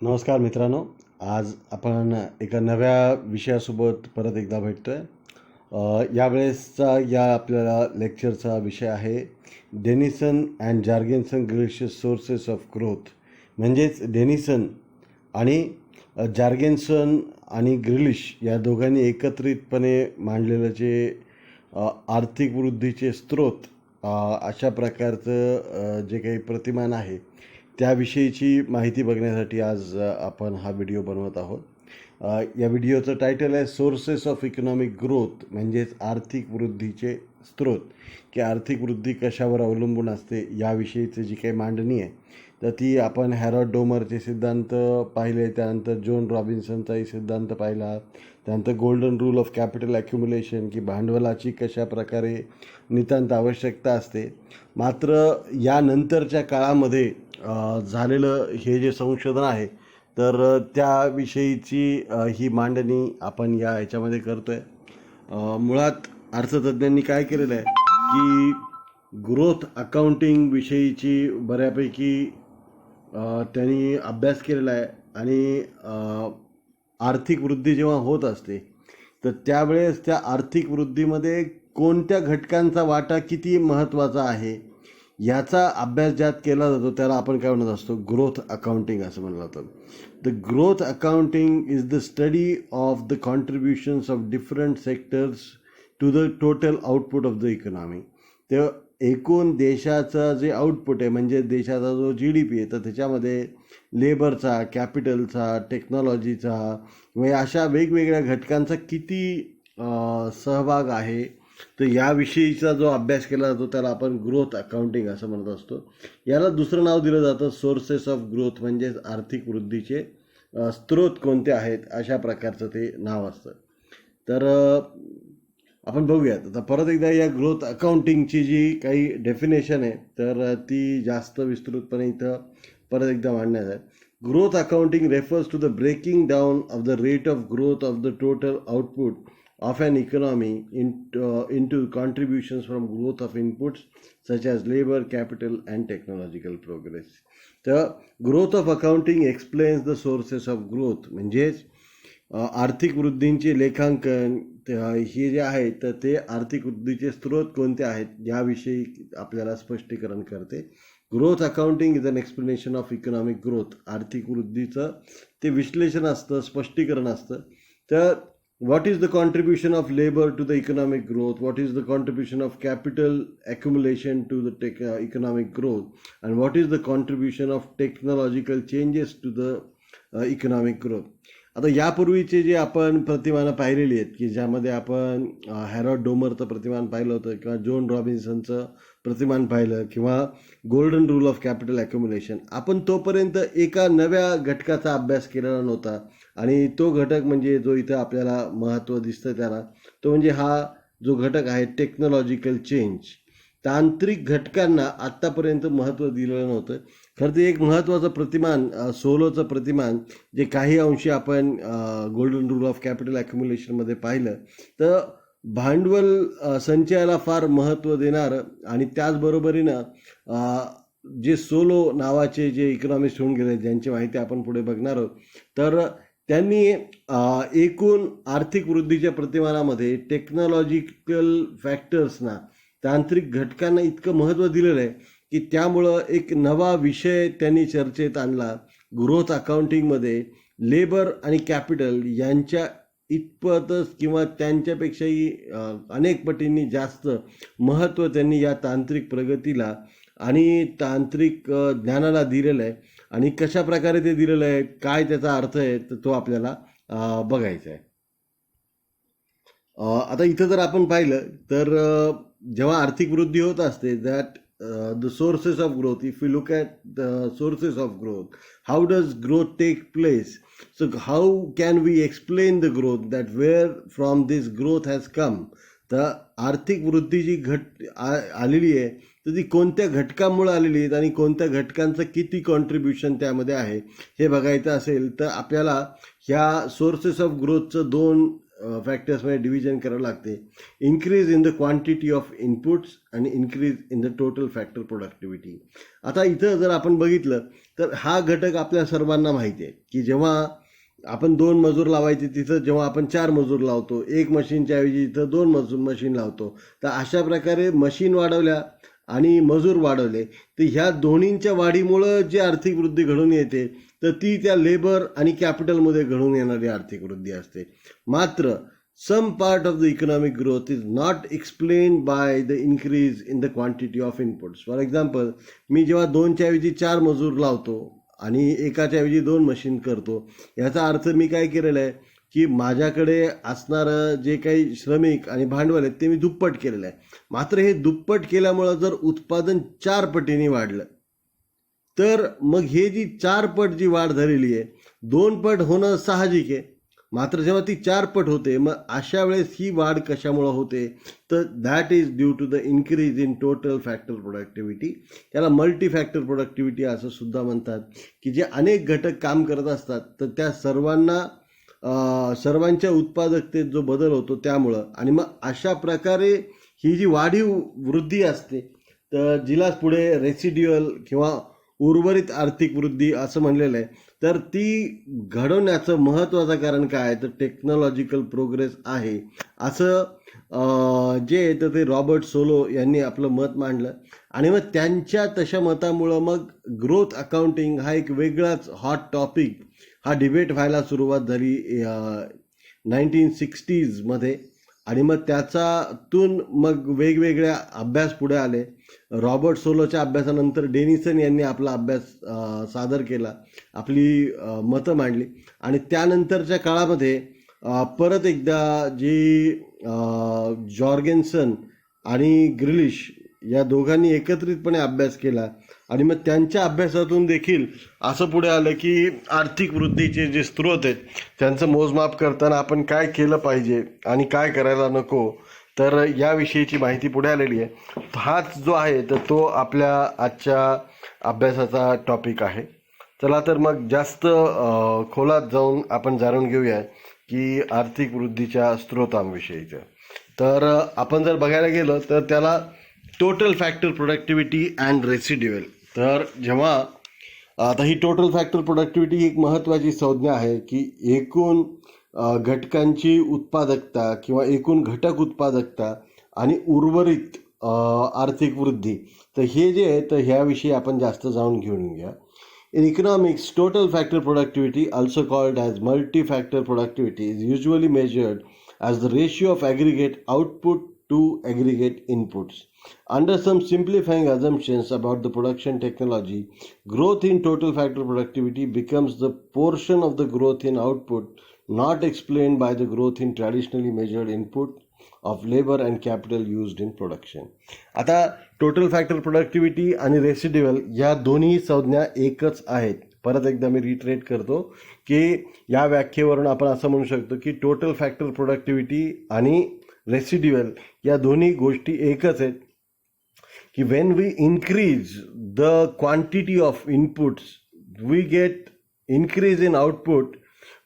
नमस्कार मित्रांनो. आज आपण एका नव्या विषयासोबत परत एकदा भेटतो आहे. यावेळेसचा या आपल्याला लेक्चरचा विषय आहे Denison and Jorgenson Griliches sources of growth. म्हणजेच डेनिसन आणि जार्गेन्सन आणि ग्रिलिश या दोघांनी एकत्रितपणे मांडलेलं जे आर्थिक वृद्धीचे स्रोत, अशा प्रकारचं जे काही प्रतिमान आहे त्याविषयीची माहिती बघण्यासाठी आज आपण हा व्हिडिओ बनवत आहोत. या व्हिडिओचं टायटल आहे सोर्सेस ऑफ इकॉनॉमिक ग्रोथ, म्हणजेच आर्थिक वृद्धीचे स्रोत, की आर्थिक वृद्धी कशावर अवलंबून असते याविषयीची जी काही मांडणी आहे तर ती आपण हॅरॉड डोमरचे सिद्धांत पाहिले, त्यानंतर जॉन रॉबिन्सनचाही सिद्धांत पाहिला, त्यानंतर गोल्डन रूल ऑफ कॅपिटल ॲक्युम्युलेशन, की भांडवलाची कशा प्रकारे नितांत आवश्यकता असते. मात्र यानंतरच्या काळामध्ये झालेलं हे जे संशोधन आहे तर त्याविषयीची ही मांडणी आपण ह्याच्यामध्ये करतो आहे. मुळात अर्थतज्ज्ञांनी काय केलेलं आहे की ग्रोथ अकाउंटिंग विषयीची बऱ्यापैकी त्यांनी अभ्यास केलेला आहे आणि आर्थिक वृद्धी जेव्हा होत असते तर त्यावेळेस त्या आर्थिक वृद्धीमध्ये कोणत्या घटकांचा वाटा किती महत्त्वाचा आहे याचा अभ्यास ज्यात केला जातो त्याला आपण काय म्हणत असतो, ग्रोथ अकाउंटिंग असं म्हणलं जातं. The growth accounting is the study of the contributions of different sectors to the total output of the economy. तर एकूण देशाचं जे आउटपुट आहे, म्हणजे देशाचा जो GDP आहे, तर त्याच्यामध्ये लेबरचा, कॅपिटलचा, टेक्नॉलॉजीचा म्हणजे अशा वेगवेगळ्या घटकांचा किती सहभाग आहे, तर याविषयीचा जो अभ्यास केला जातो त्याला आपण ग्रोथ अकाउंटिंग असं म्हणत असतो. याला दुसरं नाव दिलं जातं सोर्सेस ऑफ ग्रोथ, म्हणजेच आर्थिक वृद्धीचे स्रोत कोणते आहेत अशा प्रकारचं ते नाव असतं. तर आपण बघूयात आता परत एकदा या ग्रोथ अकाउंटिंगची जी काही डेफिनेशन आहे तर ती जास्त विस्तृतपणे इथं परत एकदा मांडण्यात आहे. Growth accounting refers to the breaking down of the rate of growth of the total output of an economy into contributions from growth of inputs such as labor, capital and technological progress. तर growth of accounting explains the sources of growth, म्हणजेच आर्थिक वृद्धींचे लेखांकन हे जे आहे तर ते आर्थिक वृद्धीचे स्रोत कोणते आहेत याविषयी आपल्याला स्पष्टीकरण करते. Growth accounting is an explanation of economic growth. आर्थिक वृद्धीचं ते विश्लेषण असतं, स्पष्टीकरण असतं. तर what is the contribution of labor to the economic growth, what is the contribution of capital accumulation to the economic growth, and what is the contribution of technological changes to the economic growth. आता यापूर्वीचे जे आपण प्रतिमानं पाहिलेली आहेत की ज्यामध्ये आपण हॅरॉड डोमरचं प्रतिमान पाहिलं होतं किंवा जॉन रॉबिन्सनचं प्रतिमान पाहिलं किंवा golden rule of capital accumulation, आपण तोपर्यंत एका नव्या घटकाचा अभ्यास केलेला नव्हता आणि तो घटक म्हणजे जो इथं आपल्याला महत्त्व दिसतं त्याला, तो म्हणजे हा जो घटक आहे टेक्नॉलॉजिकल चेंज. तांत्रिक घटकांना आत्तापर्यंत महत्त्व दिलेलं नव्हतं. खरं ते एक महत्त्वाचं प्रतिमान, सोलोचं प्रतिमान, जे काही अंशी आपण गोल्डन रूल ऑफ कॅपिटल ॲक्युम्युलेशनमध्ये पाहिलं, तर भांडवल संचयाला फार महत्त्व देणारं आणि त्याचबरोबरीनं जे सोलो नावाचे जे इकॉनॉमिस्ट होऊन गेले ज्यांची माहिती आपण पुढे बघणार आहोत, तर त्यांनी एकूण आर्थिक वृद्धीच्या प्रतिमानामध्ये टेक्नॉलॉजिकल फॅक्टर्सना, तांत्रिक घटकांना इतकं महत्त्व दिलेलं आहे की त्यामुळं एक नवा विषय त्यांनी चर्चेत आणला. ग्रोथ अकाउंटिंगमध्ये लेबर आणि कॅपिटल यांच्या इतपतच किंवा त्यांच्यापेक्षाही अनेक पटींनी जास्त महत्त्व त्यांनी या तांत्रिक प्रगतीला आणि तांत्रिक ज्ञानाला दिलेलं आहे आणि कशा प्रकारे ते दिलेलं आहे, काय त्याचा अर्थ आहे, तर तो आपल्याला बघायचा आहे. आता इथं जर आपण पाहिलं तर जेव्हा आर्थिक वृद्धी होत असते that the sources of growth, if we look at the sources of growth, how does growth take place, so how can we explain the growth, that where from this growth has come. तर आर्थिक वृद्धी जी आलेली आहे तर ती कोणत्या घटकांमुळे आलेली आहेत आणि कोणत्या घटकांचं किती कॉन्ट्रीब्युशन त्यामध्ये आहे हे बघायचं असेल तर आपल्याला ह्या सोर्सेस ऑफ ग्रोथचं दोन फॅक्टर्समध्ये डिव्हिजन करावं लागते. Increase in the quantity of inputs आणि increase in the total factor productivity. आता इथं जर आपण बघितलं तर हा घटक आपल्या सर्वांना माहिती आहे की जेव्हा आपण 2 मजूर लावायचे तिथं जेव्हा आपण 4 मजूर लावतो, एक मशीनच्या ऐवजी इथं 2 मशीन लावतो. तर अशा प्रकारे मशीन वाढवल्या आणि मजूर वाढवले तर ह्या दोन्हींच्या वाढीमुळं जी आर्थिक वृद्धी घडून येते तर ती त्या लेबर आणि कॅपिटलमध्ये घडून येणारी आर्थिक वृद्धी असते. मात्र some part of the economic growth is not explained by the increase in the quantity of inputs. For example, मी जेव्हा 2च्या ऐवजी 4 मजूर लावतो आणि एकाच्या ऐवजी 2 मशीन करतो, याचा अर्थ मी काय केलेलं आहे की माझ्याकडे असणारं जे काही श्रमिक आणि भांडवल आहेत ते मी दुप्पट केलेलं आहे. मात्र हे दुप्पट केल्यामुळं जर उत्पादन 4 पटीने वाढलं तर मग हे जी 4 पट जी वाढ झालेली आहे 2 पट होणं साहजिक आहे. मात्र जेव्हा ती 4 पट होते मग अशा वेळेस ही वाढ कशामुळं होते तर that is due to the increase in total factor productivity. त्याला मल्टी फॅक्टर प्रोडक्टिव्हिटी असं सुद्धा म्हणतात की जे अनेक घटक काम करत असतात तर त्या सर्वांच्या उत्पादकतेत जो बदल होतो त्यामुळं. आणि मग अशा प्रकारे ही जी वाढीव वृद्धी असते तर जिलाच पुढे रेसिड्युअल किंवा उर्वरित आर्थिक वृद्धी असं म्हणलेलं आहे. तर ती घडवण्याचं महत्त्वाचं कारण काय आहे तर टेक्नॉलॉजिकल प्रोग्रेस आहे असं जे आहे तर ते रॉबर्ट सोलो यांनी आपलं मत मांडलं. आणि मग त्यांच्या तशा मतामुळं मग ग्रोथ अकाउंटिंग हा एक वेगळाच हॉट टॉपिक हा डिबेट व्हायला सुरुवात झाली 1960मध्ये. आणि मग त्याच्यातून मग वेगवेगळ्या अभ्यास पुढे आले. रॉबर्ट सोलोच्या अभ्यासानंतर डेनिसन यांनी आपला अभ्यास सादर केला, आपली मतं मांडली. आणि त्यानंतरच्या काळामध्ये परत एकदा जी जॉर्गेन्सन आणि ग्रिलिश या दोघांनी एकत्रितपणे अभ्यास केला. आणि मग त्यांच्या अभ्यासातून देखील असं पुढे आलं की आर्थिक वृद्धीचे जे स्रोत आहेत त्यांचं मोजमाप करताना आपण काय केलं पाहिजे आणि काय करायला नको तर याविषयीची माहिती पुढे आलेली आहे. हाच जो आहे तर तो आपल्या आजच्या अभ्यासाचा टॉपिक आहे. चला तर मग जास्त खोलात जाऊन आपण जाणून घेऊया की आर्थिक वृद्धीच्या स्रोतांविषयीचं. तर आपण जर बघायला गेलो तर त्याला total factor productivity and residual. तर जेव्हा आता ही टोटल फॅक्टर प्रोडक्टिव्हिटी ही एक महत्त्वाची संज्ञा आहे की एकूण घटकांची उत्पादकता किंवा एकूण घटक उत्पादकता आणि उर्वरित आर्थिक वृद्धी. तर हे जे आहे तर ह्याविषयी आपण जास्त जाणून घेऊन घ्या. In economics, total factor productivity, also called as multi-factor productivity, is usually measured as the ratio of aggregate output to aggregate inputs. Under some simplifying assumptions about the production technology, growth in total factor productivity becomes the portion of the growth in output not explained by the growth in traditionally measured input of labor and capital used in production. आता total factor productivity आणि residual या दोन्ही संज्ञा एकच आहेत. परत एकदा मी retreat करतो की या व्याख्येवरून आपण असं म्हणू शकतो की टोटल फॅक्टर प्रोडक्टिव्हिटी आणि रेसिड्युअल या दोन्ही गोष्टी एकच आहेत की when we increase the quantity of inputs we get increase in output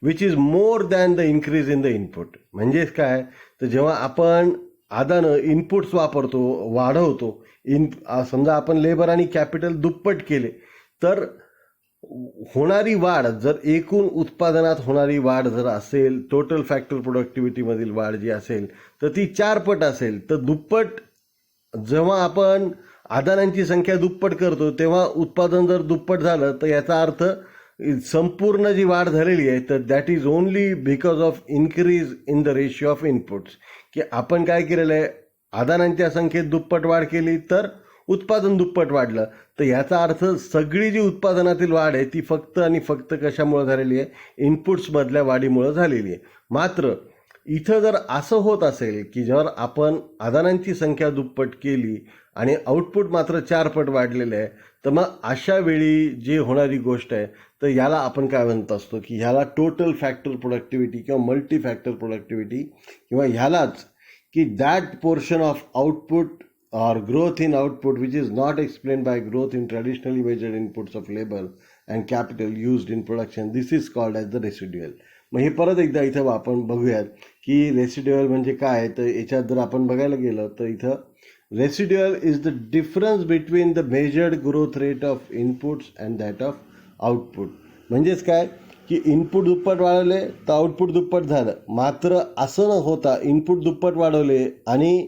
which is more than the increase in the input. म्हणजेच काय तर जेव्हा आपण आदानं इनपुट्स वाढवतो समजा आपण लेबर आणि कॅपिटल दुप्पट केले तर होणारी वाढ जर एकूण उत्पादनात होणारी वाढ जर असेल टोटल फॅक्टर प्रोडक्टिव्हिटीमधील वाढ जी असेल तर ती 4 पट असेल. तर दुप्पट जेव्हा आपण आदानांची संख्या दुप्पट करतो तेव्हा उत्पादन जर दुप्पट झालं तर याचा अर्थ संपूर्ण जी वाढ झालेली आहे तर that is only because of increase in the ratio of inputs. की आपण काय केलेलं आहे आदानांच्या संख्येत दुप्पट वाढ केली तर उत्पादन दुप्पट वाढलं. तर याचा अर्थ सगळी जी उत्पादनातील वाढ आहे ती फक्त आणि फक्त कशामुळे झालेली आहे इनपुट्समधल्या वाढीमुळे झालेली आहे. मात्र इथं जर असं होत असेल की जर आपण आदानांची संख्या दुप्पट केली आणि आउटपुट मात्र 4 पट वाढलेलं आहे तर मग अशा वेळी जी होणारी गोष्ट आहे तर याला आपण काय म्हणत असतो की ह्याला टोटल फॅक्टर प्रोडक्टिव्हिटी किंवा मल्टी फॅक्टर प्रोडक्टिव्हिटी किंवा ह्यालाच की that portion of output or growth in output which is not explained by growth in traditionally measured inputs of labor and capital used in production, this is called as the residual. मग हे परत एकदा इथं आपण बघूयात की residual म्हणजे काय. तर याच्यात जर आपण बघायला गेलं तर इथं residual is the difference between the measured growth rate of inputs and that of output. म्हणजेच काय की इनपुट दुप्पट वाढवले तर आउटपुट दुप्पट झालं, मात्र असं न होता इनपुट दुप्पट वाढवले आणि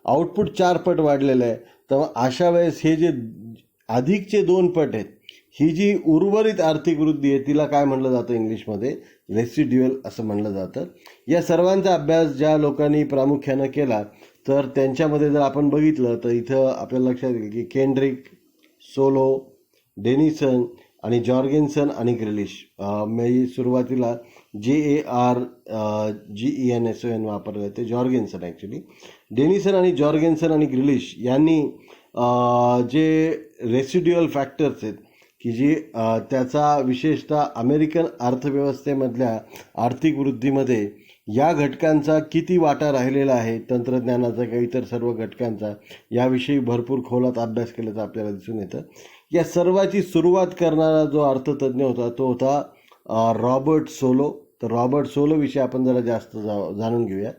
आउटपुट 4 पट वाढलेलं आहे. तर मग अशा वेळेस हे जे अधिकचे 2 पट आहेत, ही जी उर्वरित आर्थिक वृद्धी आहे तिला काय म्हणलं जातं इंग्लिशमध्ये, रेसिड्युअल असं म्हणलं जातं. या सर्वांचा अभ्यास ज्या लोकांनी प्रामुख्यानं केला तर त्यांच्यामध्ये जर आपण बघितलं तर इथं आपल्याला लक्षात येईल की केंड्रिक, सोलो, डेनिसन आणि जॉर्गेन्सन आणि ग्रिलिश. मी सुरुवातीला JARGENSON वापरलं, ते जॉर्गेन्सन ॲक्च्युली. डेनिसन आणि जॉर्गेन्सन आणि ग्रिलिश यांनी जे रेसिड्युअल फॅक्टर्स आहेत की जी त्याचा विशेषतः अमेरिकन अर्थव्यवस्थेमधल्या आर्थिक वृद्धीमध्ये या घटकांचा किती वाटा राहिलेला आहे, तंत्रज्ञानाचा किंवा इतर सर्व घटकांचा, याविषयी भरपूर खोलात अभ्यास केल्याचं आपल्याला दिसून येतं. या सर्वाची सुरुवात करणारा जो अर्थतज्ज्ञ होता तो होता रॉबर्ट सोलो. तर रॉबर्ट सोलोविषयी आपण जरा जास्त जाणून घेऊया.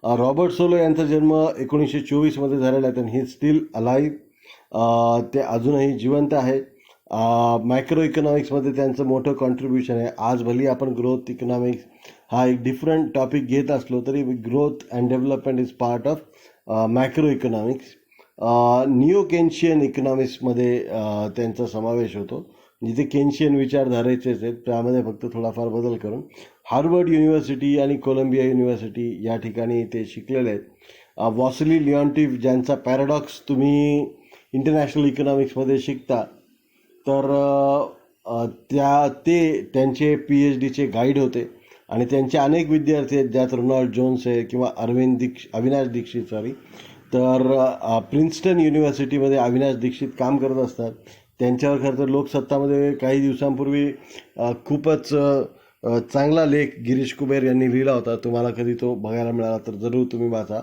रॉबर्ट सोलो यांचा जन्म 1924 झालेला आहे. ही स्टील अलाइव्ह, ते अजूनही जिवंत आहेत. मायक्रो इकॉनॉमिक्समध्ये त्यांचं मोठं कॉन्ट्रीब्युशन आहे. आज भली आपण ग्रोथ इकॉनॉमिक्स हा एक डिफरंट टॉपिक घेत असलो तरी growth and development is part of macro economics. Neo Keynesian इकॉनॉमिक्समध्ये त्यांचा समावेश होतो, जिथे केन्शियन विचारधारेचेच आहेत, त्यामध्ये फक्त थोडाफार बदल करून. हार्वर्ड युनिव्हर्सिटी आणि कोलंबिया युनिव्हर्सिटी या ठिकाणी ते शिकलेले आहेत. वॉसली लिऑन्टिफ ज्यांचा पॅराडॉक्स तुम्ही इंटरनॅशनल इकॉनॉमिक्समध्ये शिकता, तर त्यांचे PhDचे गाईड होते आणि त्यांचे अनेक विद्यार्थी आहेत, ज्यात रोनाल्ड जोन्स आहे किंवा अविनाश दीक्षित तर प्रिन्स्टन युनिव्हर्सिटीमध्ये अविनाश दीक्षित काम करत असतात. त्यांच्यावर खरं तर लोकसत्तामध्ये काही दिवसांपूर्वी खूपच चांगला लेख गिरीश कुबेर यांनी लिहिला होता. तुम्हाला कधी तो बघायला मिळाला तर जरूर तुम्ही वाचा.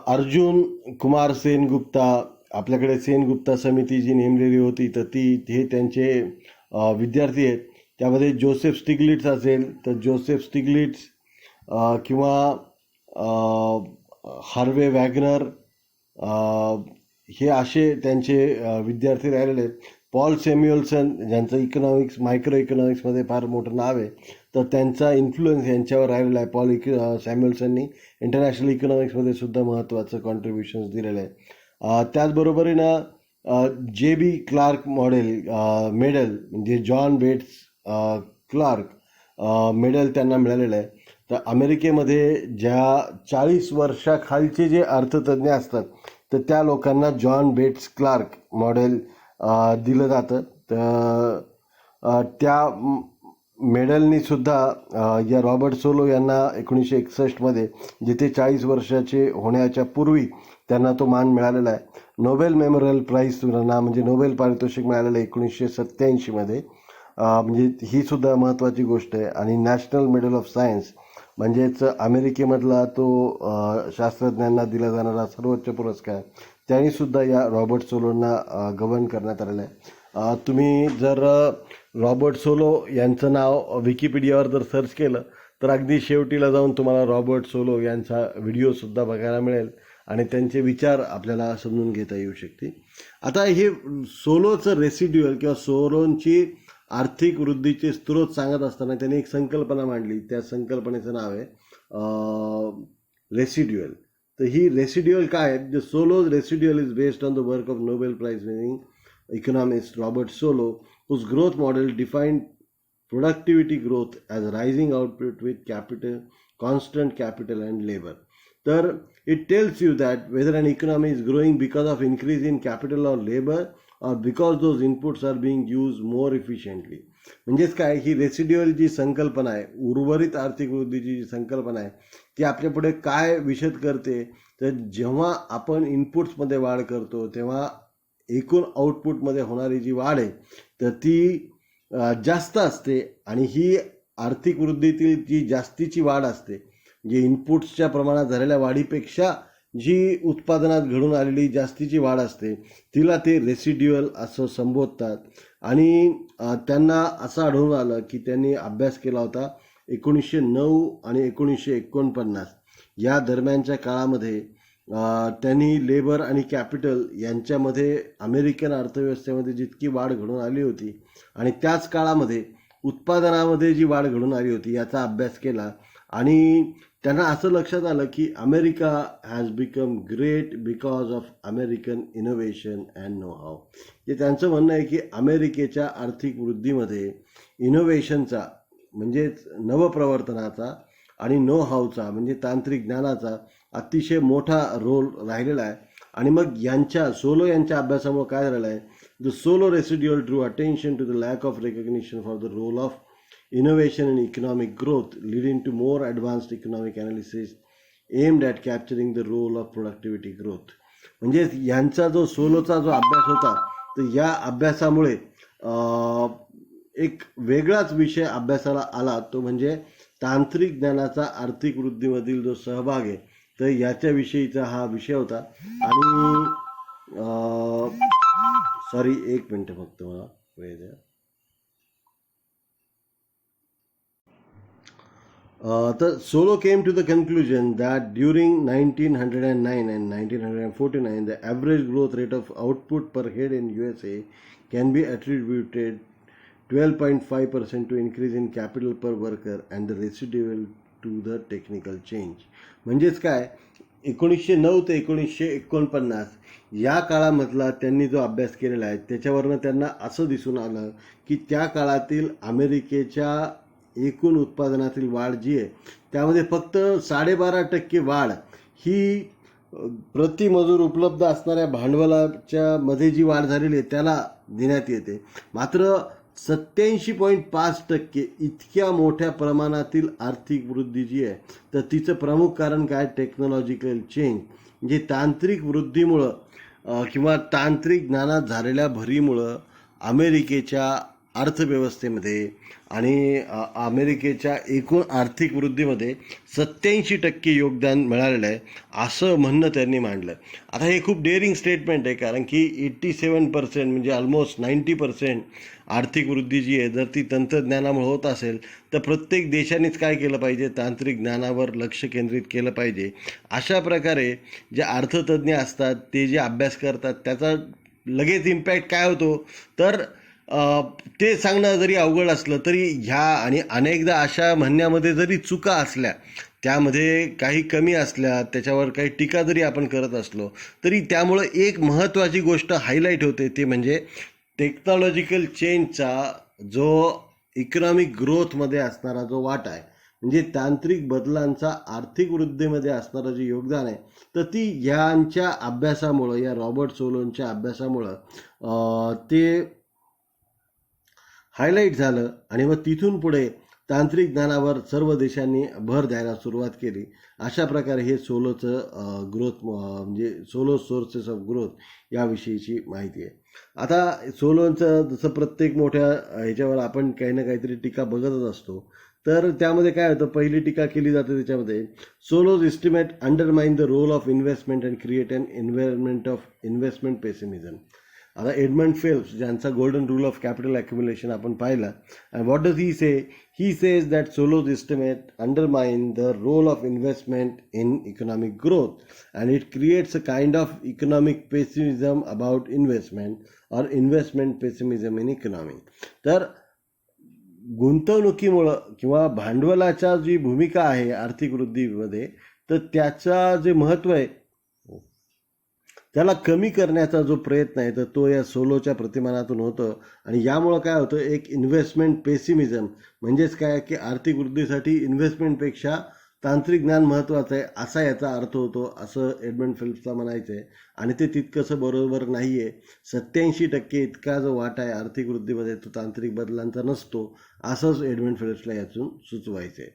अर्जुन कुमार सेनगुप्ता, आपल्याकडे सेनगुप्ता समिती जी नेमलेली होती तर हे त्यांचे विद्यार्थी आहेत. त्यामध्ये जोसेफ स्टिग्लिट्स असेल तर जोसेफ स्टिग्लिट्स किंवा हार्वे वॅगनर, हे असे त्यांचे विद्यार्थी राहिलेले आहेत. पॉल सॅम्युएल्सन ज्यांचं मायक्रो इकॉनॉमिक्समध्ये फार मोठं नाव आहे, तर त्यांचा इन्फ्लुएन्स यांच्यावर राहिलेला आहे. सॅम्युएल्सननी इंटरनॅशनल इकॉनॉमिक्समध्ये सुद्धा महत्त्वाचं कॉन्ट्रीब्युशन्स दिलेलं आहे. त्याचबरोबरीनं JB क्लार्क मेडल म्हणजे जॉन बेट्स क्लार्क मेडल त्यांना मिळालेलं आहे. तर अमेरिकेमध्ये ज्या 40 वर्षाखालचे जे अर्थतज्ज्ञ असतात तर त्या लोकांना जॉन बेट्स क्लार्क मॉडेल दिलं जातं. तर त्या मेडलनी सुद्धा या रॉबर्ट सोलो यांना 1961 जिथे 40 वर्षाचे होण्याच्या पूर्वी त्यांना तो मान मिळालेला आहे. नोबेल मेमोरियल प्राईज त्यांना म्हणजे नोबेल पारितोषिक मिळालेलं आहे 1987 म्हणजे ही सुद्धा महत्त्वाची गोष्ट आहे. आणि नॅशनल मेडल ऑफ सायन्स म्हणजेच अमेरिकेमधला तो शास्त्रज्ञांना दिला जाणारा सर्वोच्च पुरस्कार, त्यांनीसुद्धा या रॉबर्ट सोलोंना गव्हर्न करण्यात आलेलं आहे. तुम्ही जर रॉबर्ट सोलो यांचं नाव विकिपीडियावर जर सर्च केलं तर अगदी शेवटीला जाऊन तुम्हाला रॉबर्ट सोलो यांचा व्हिडिओसुद्धा बघायला मिळेल आणि त्यांचे विचार आपल्याला समजून घेता येऊ शकते. आता हे सोलोचं रेसिड्युअल किंवा सोलोंची आर्थिक वृद्धीचे स्रोत सांगत असताना त्यांनी एक संकल्पना मांडली. त्या संकल्पनेचं नाव आहे रेसिड्युअल. तर ही रेसिड्युअल काय आहे? The Solow's residual is based on the work of Nobel prize winning economist Robert Solow, whose growth model defined productivity growth as rising output with capital, constant capital and labor. तर it tells you that whether an economy is growing because of increase in capital or labor or because those inputs are being used more efficiently. म्हणजेच काय, ही residual जी संकल्पना आहे, उर्वरित आर्थिक वृद्धीची जी संकल्पना आहे, ती आपल्या पुढे काय विशद करते, तर जेव्हा आपण इनपुट्समध्ये वाढ करतो तेव्हा एकूण आउटपुटमध्ये होणारी जी वाढ आहे तर ती जास्त असते. आणि ही आर्थिक वृद्धीतील जी जास्तीची वाढ असते, जे इनपुट्सच्या प्रमाणात झालेल्या वाढीपेक्षा जी उत्पादनात घडून आलेली जास्तीची वाढ असते तिला ते रेसिड्युअल असं संबोधतात. आणि त्यांना असं आढळून आलं की त्यांनी अभ्यास केला होता 1909 आणि 1949 या दरम्यानच्या काळामध्ये. त्यांनी लेबर आणि कॅपिटल यांच्यामध्ये अमेरिकन अर्थव्यवस्थेमध्ये जितकी वाढ घडून आली होती आणि त्याच काळामध्ये उत्पादनामध्ये जी वाढ घडून आली होती याचा अभ्यास केला. आणि त्यांना असं लक्षात आलं की America has become great because of American innovation and know how. हे त्यांचं म्हणणं आहे की अमेरिकेच्या आर्थिक वृद्धीमध्ये इनोव्हेशनचा म्हणजेच नवप्रवर्तनाचा आणि नो हावचा म्हणजे तांत्रिक ज्ञानाचा अतिशय मोठा रोल राहिलेला आहे. आणि मग सोलो यांच्या अभ्यासामुळे काय झालेलं आहे, the Solow residual drew attention to the lack of recognition for the role of innovation in economic growth, leading to more advanced economic analysis aimed at capturing the role of productivity growth. म्हणजे यांचा जो सोलोचा जो अभ्यास होता तर या अभ्यासामुळे एक वेगळाच विषय अभ्यासाला आला, तो म्हणजे तांत्रिक ज्ञानाचा आर्थिक वृद्धीमधील जो सहभाग आहे तर याच्याविषयीचा हा विषय होता. आणि सॉरी एक मिनटं फक्त मला वेळ द्या. The Solo came to the conclusion that during 1909 and 1949, the average growth rate of output per head in USA can be attributed 12.5% to increase in capital per worker and the residual to the technical change. म्हणजेच काय, 1909 ते 1949 या काळामधला त्यांनी जो अभ्यास केलेला आहे त्याच्यावरनं त्यांना असं दिसून आलं की त्या काळातील अमेरिकेच्या एकूण उत्पादनातील वाढ जी आहे त्यामध्ये फक्त 12.5% वाढ ही प्रतिमजूर उपलब्ध असणाऱ्या भांडवलाच्या मध्ये जी वाढ झालेली आहे त्याला देण्यात येते. मात्र 87.5% इतक्या मोठ्या प्रमाणातील आर्थिक वृद्धी जी आहे तर तिचं प्रमुख कारण काय, टेक्नॉलॉजिकल चेंज म्हणजे तांत्रिक वृद्धीमुळं किंवा तांत्रिक ज्ञानात झालेल्या भरीमुळं अमेरिकेच्या अर्थव्यवस्थेमध्ये आणि अमेरिकेच्या एकूण आर्थिक वृद्धीमध्ये 87% योगदान मिळालेलं आहे असं म्हणणं त्यांनी मांडलं. आता हे खूप डेअरिंग स्टेटमेंट आहे, कारण की 87% म्हणजे ऑलमोस्ट 90% आर्थिक वृद्धी जी आहे जर ती तंत्रज्ञानामुळे होत असेल तर प्रत्येक देशानेच काय केलं पाहिजे, तांत्रिक ज्ञानावर लक्ष केंद्रित केलं पाहिजे. अशा प्रकारे जे अर्थतज्ज्ञ असतात ते जे अभ्यास करतात त्याचा लगेच इम्पॅक्ट काय होतो तर ते सांगणं जरी अवघड असलं तरी ह्या आणि अनेकदा अशा म्हणण्यामध्ये जरी चुका असल्या, त्यामध्ये काही कमी असल्या, त्याच्यावर काही टीका जरी आपण करत असलो तरी त्यामुळं एक महत्त्वाची गोष्ट हायलाईट होते, ते म्हणजे टेक्नॉलॉजिकल चेंजचा जो इकॉनॉमिक ग्रोथमध्ये असणारा जो वाटा आहे म्हणजे तांत्रिक बदलांचा आर्थिक वृद्धीमध्ये असणारं जे योगदान आहे तर ती यांच्या अभ्यासामुळं, या रॉबर्ट सोलोनच्या अभ्यासामुळं ते हायलाईट झालं. आणि मग तिथून पुढे तांत्रिक ज्ञानावर सर्व देशांनी भर द्यायला सुरुवात केली. अशा प्रकारे हे सोलोचं ग्रोथ म्हणजे सोलो सोर्सेस ऑफ ग्रोथ याविषयीची माहिती आहे. आता सोलोचं जसं प्रत्येक मोठ्या ह्याच्यावर आपण काही ना काहीतरी टीका बघतच असतो, तर त्यामध्ये काय होतं, पहिली टीका केली जाते त्याच्यामध्ये Solow's estimate undermine the role of investment and create an environment of investment pessimism. आता एडमंड फेल्प्स ज्यांचा golden rule of capital accumulation आपण पाहिला, and what does he say, he says that Solow's estimate undermine the role of investment in economic growth and it creates a kind of economic pessimism about investment और investment pessimism in economy. तर गुंतवणुकीमुळं किंवा भांडवलाच्या जी भूमिका आहे आर्थिक वृद्धीमध्ये तर त्याचा जे महत्त्व आहे त्याला कमी करण्याचा जो प्रयत्न आहे तर तो या सोलोच्या प्रतिमानातून होतं. आणि यामुळं काय होतं, एक इन्व्हेस्टमेंट पेसिमिझम म्हणजेच काय की आर्थिक वृद्धीसाठी इन्व्हेस्टमेंटपेक्षा तांत्रिक ज्ञान महत्त्वाचं आहे असा याचा अर्थ होतो, असं एडमंड फेल्प्सला म्हणायचं आहे. आणि ते तितकंसं बरोबर नाही आहे. 87% इतका जो वाटा आहे आर्थिक वृद्धीमध्ये तो तांत्रिक बदलांचा नसतो असंच एडमंड फेल्प्सला यातून सुचवायचं आहे.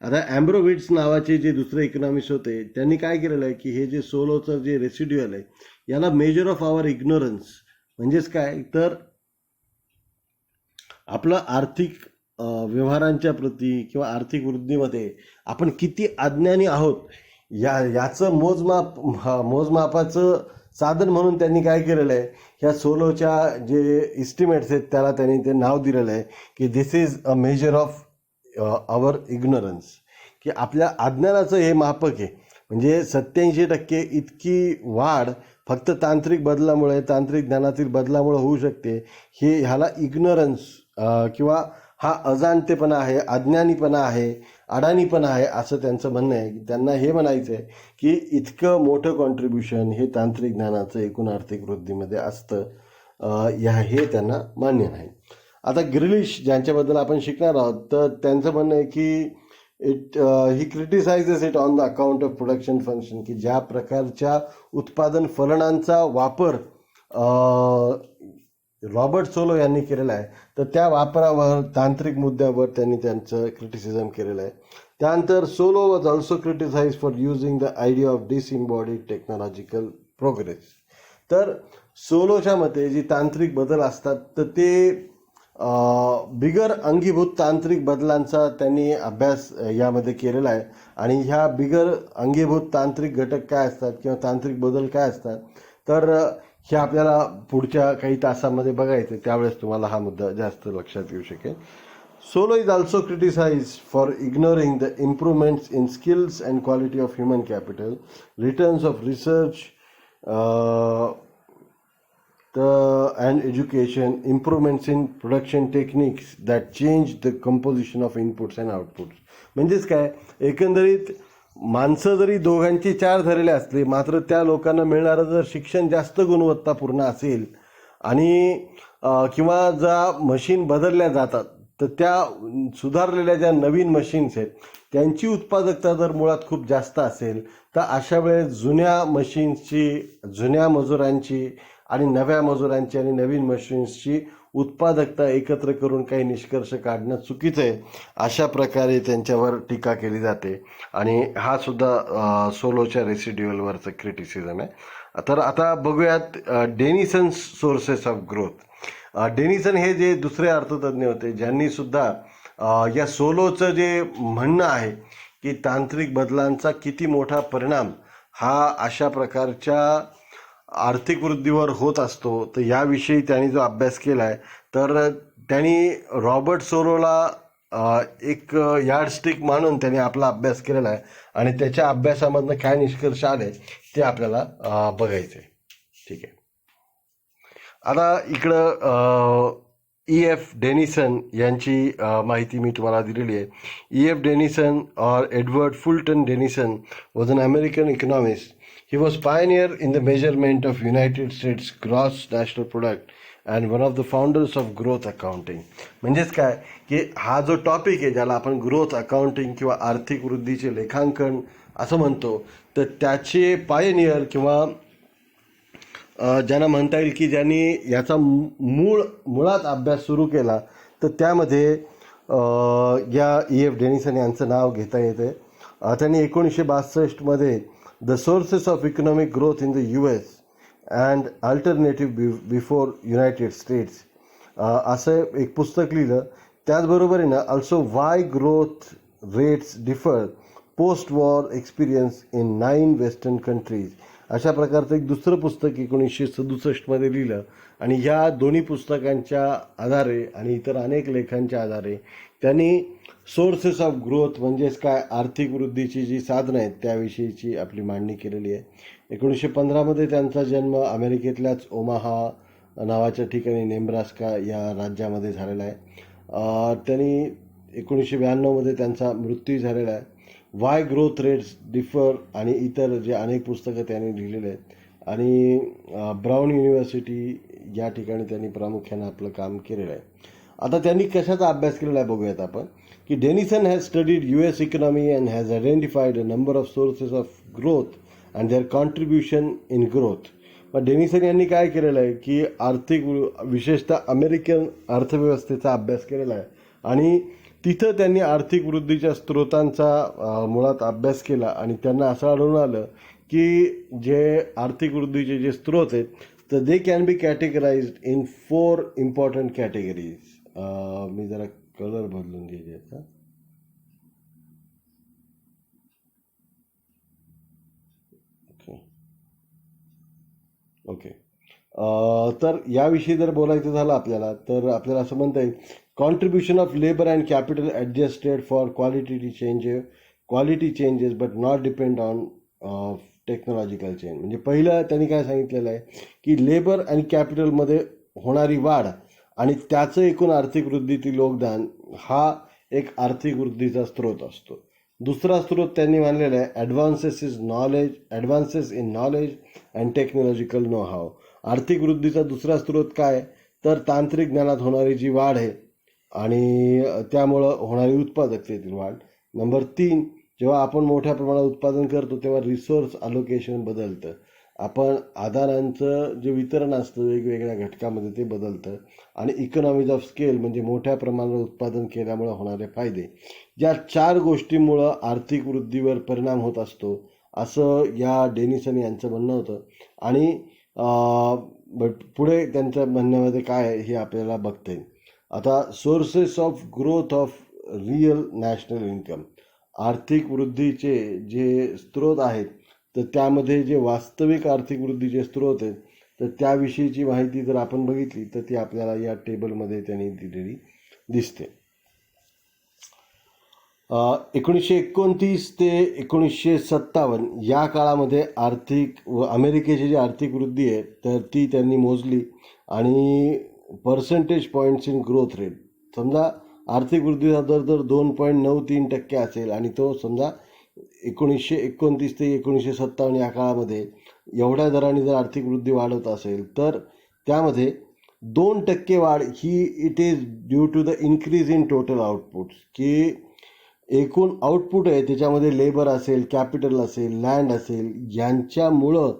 आता ॲम्ब्रोविट्स नावाचे जे दुसरे इकॉनॉमिस्ट होते त्यांनी काय केलेलं आहे की हे जे सोलोचं जे रेसिड्युअल आहे याला मेजर ऑफ आवर इग्नोरन्स म्हणजेच काय तर आपलं आर्थिक व्यवहारांच्या प्रती किंवा आर्थिक वृद्धीमध्ये आपण किती अज्ञानी आहोत याचं मोजमापाचं साधन म्हणून त्यांनी काय केलेलं आहे, ह्या सोलोच्या जे इस्टिमेट्स आहेत त्याला त्यांनी ते नाव दिलेलं आहे की this is a measure of our ignorance, की आपल्या अज्ञानाचं हे मापक आहे. म्हणजे 87% इतकी वाढ फक्त तांत्रिक बदलामुळे, तांत्रिक ज्ञानातील बदलामुळे होऊ शकते. ह्याला इग्नोरन्स किंवा हा अजाणतेपणा आहे, अज्ञानीपणा आहे, अडाणीपणा आहे असं त्यांचं म्हणणं आहे. की त्यांना हे म्हणायचं आहे की इतकं मोठं कॉन्ट्रीब्युशन हे तांत्रिक ज्ञानाचं एकूण आर्थिक वृद्धीमध्ये असतं, हे त्यांना मान्य नाही. आता ग्रिलिश ज्यांच्याबद्दल आपण शिकणार आहोत, तर त्यांचं म्हणणं आहे की he criticises it on the account of production function, की ज्या प्रकारच्या उत्पादन फलनांचा वापर रॉबर्ट सोलो यांनी केलेला आहे, तर त्या वापरावर, तांत्रिक मुद्द्यावर त्यांनी त्यांचं क्रिटिसिझम केलेलं आहे. त्यानंतर Solow was also criticise for using the idea of disembodied technological progress. तर सोलोच्या मते जी तांत्रिक बदल असतात तर ते बिगर अंगीभूत तांत्रिक बदलांचा त्यांनी अभ्यास यामध्ये केलेला आहे. आणि ह्या बिगर अंगीभूत तांत्रिक घटक काय असतात किंवा तांत्रिक बदल काय असतात, तर हे आपल्याला पुढच्या काही तासांमध्ये बघायचं, त्यावेळेस तुम्हाला हा मुद्दा जास्त लक्षात येऊ शकेल. Solow is also criticise for ignoring the improvements in skills and quality of human capital, returns of research and education, improvements in production techniques that change the composition of inputs and outputs. म्हणजेच काय, एकंदरीत माणसं जरी दोघांची 4 झालेले असले, मात्र त्या लोकांना मिळणारं जर शिक्षण जास्त गुणवत्तापूर्ण असेल आणि किंवा ज्या मशीन बदलल्या जातात, तर त्या सुधारलेल्या ज्या नवीन मशीन्स आहेत त्यांची उत्पादकता जर मुळात खूप जास्त असेल, तर अशा वेळेस जुन्या मशीन्सची, जुन्या मजुरांची आणि नव्या मजुरांची आणि नवीन मशीन्सची उत्पादकता एकत्र करून काही निष्कर्ष काढणं चुकीचं आहे, अशा प्रकारे त्यांच्यावर टीका केली जाते. आणि हा सुद्धा सोलोच्या रेसिड्युअलवरचं क्रिटिसिझम आहे. तर आता बघूयात Denison sources of growth. Denison हे जे दुसरे अर्थतज्ञ होते, ज्यांनी सुद्धा या सोलोचं जे म्हणणं आहे की तांत्रिक बदलांचा किती मोठा परिणाम हा अशा प्रकारच्या आर्थिक वृद्धीवर होत असतो, तर याविषयी त्यांनी जो अभ्यास केला आहे, तर त्यांनी रॉबर्ट सोलोला एक यार्डस्टिक मानून त्यांनी आपला अभ्यास केलेला आहे. आणि त्याच्या अभ्यासामधनं काय निष्कर्ष आले ते आपल्याला बघायचे. ठीक आहे. आता इकडं E.F. डेनिसन यांची माहिती मी तुम्हाला दिलेली आहे. E.F. डेनिसन और Edward Fulton Denison was an American economist. He was pioneer in the measurement of United States gross national product and one of the founders of growth accounting. म्हणजेच काय की हा जो टॉपिक आहे, ज्याला आपण ग्रोथ अकाउंटिंग किंवा आर्थिक वृद्धीचे लेखांकन असं म्हणतो, तर त्याचे पायनियर किंवा ज्यांना म्हणता येईल की ज्यांनी याचा मुळात अभ्यास सुरू केला, तर त्यामध्ये या E.F. डेनिसन यांचं नाव घेता येते. त्यांनी 1962 the sources of economic growth in the US and alternative before United states असं एक पुस्तक लिहिलं. त्याचबरोबर आहे ना, also Y growth rates differ post war experience in 9 western countries, अशा प्रकारचं एक दुसरं पुस्तक 1967 लिहिलं. आणि ह्या दोन्ही पुस्तकांच्या आधारे आणि इतर अनेक लेखांच्या आधारे त्यांनी सोर्सेस ऑफ ग्रोथ म्हणजेच काय, आर्थिक वृद्धीची जी साधनं आहेत त्याविषयीची आपली मांडणी केलेली आहे. 1915 त्यांचा जन्म अमेरिकेतल्याच ओमाहा नावाच्या ठिकाणी, नेब्रास्का या राज्यामध्ये झालेला आहे. त्यांनी 1992 त्यांचा मृत्यू झालेला आहे. वाय ग्रोथ रेट्स डिफर आणि इतर जे अनेक पुस्तकं त्यांनी लिहिलेले आहेत. आणि ब्राऊन युनिव्हर्सिटी या ठिकाणी त्यांनी प्रामुख्यानं आपलं काम केलेलं आहे. आता त्यांनी कशाचा अभ्यास केलेला आहे बघूयात आपण, की Denison has studied US economy and has identified a number of sources of growth and their contribution in growth. मग डेनिसन यांनी काय केलेलं आहे की आर्थिक, विशेषतः अमेरिकन अर्थव्यवस्थेचा अभ्यास केलेला आहे. आणि तिथं त्यांनी आर्थिक वृद्धीच्या स्रोतांचा मुळात अभ्यास केला. आणि त्यांना असं आढळून आलं की जे आर्थिक वृद्धीचे जे स्रोत आहेत, तर they can be categorised in 4 important categories. मी जरा कलर बदलून घ्यायचे आता. ओके. तर याविषयी जर बोलायचं झालं आपल्याला, तर आपल्याला असं म्हणता येईल, contribution of labour and capital adjusted for quality changes but not depend on technological change. म्हणजे पहिलं त्यांनी काय सांगितलेलं आहे की लेबर आणि कॅपिटलमध्ये होणारी वाढ आणि त्याचं एकूण आर्थिक वृद्धीतील योगदान हा एक आर्थिक वृद्धीचा स्रोत असतो. दुसरा स्रोत त्यांनी मानलेला आहे advances in knowledge and technological know how. आर्थिक वृद्धीचा दुसरा स्रोत काय, तर तांत्रिक ज्ञानात होणारी जी वाढ आहे आणि त्यामुळं होणारी उत्पादकतेतील वाढ. नंबर 3, जेव्हा आपण मोठ्या प्रमाणात उत्पादन करतो तेव्हा रिसोर्स अलोकेशन बदलतं. आपण आधारांचं जे वितरण असतं वेगवेगळ्या घटकामध्ये ते बदलतं. आणि इकॉनॉमीज ऑफ स्केल म्हणजे मोठ्या प्रमाणात उत्पादन केल्यामुळे होणारे फायदे. या 4 गोष्टींमुळं आर्थिक वृद्धीवर परिणाम होत असतो असं या डेनिसन यांचं म्हणणं होतं. आणि पुढे त्यांच्या म्हणण्यामध्ये काय आहे हे आपल्याला बघता येईल. आता sources of growth of real national income. आर्थिक वृद्धीचे जे स्रोत आहेत तर त्यामध्ये जे वास्तविक आर्थिक वृद्धीचे स्रोत आहेत तर त्याविषयीची माहिती जर आपण बघितली तर ती आपल्याला या टेबलमध्ये त्यांनी दिलेली दिसते. 1929 ते 1957 या काळामध्ये अमेरिकेची जी आर्थिक वृद्धी आहे तर ती त्यांनी मोजली आणि percentage points in growth rate. समजा आर्थिक वृद्धीचा दर जर 2.93% असेल आणि तो समजा 1929 ते 1957 या काळामध्ये एवढ्या दराने जर आर्थिक वृद्धी वाढत असेल तर त्यामध्ये 2% वाढ ही it is due to the increase in total output. की एकूण आउटपुट आहे त्याच्यामध्ये लेबर असेल, कॅपिटल असेल, लँड असेल यांच्यामुळं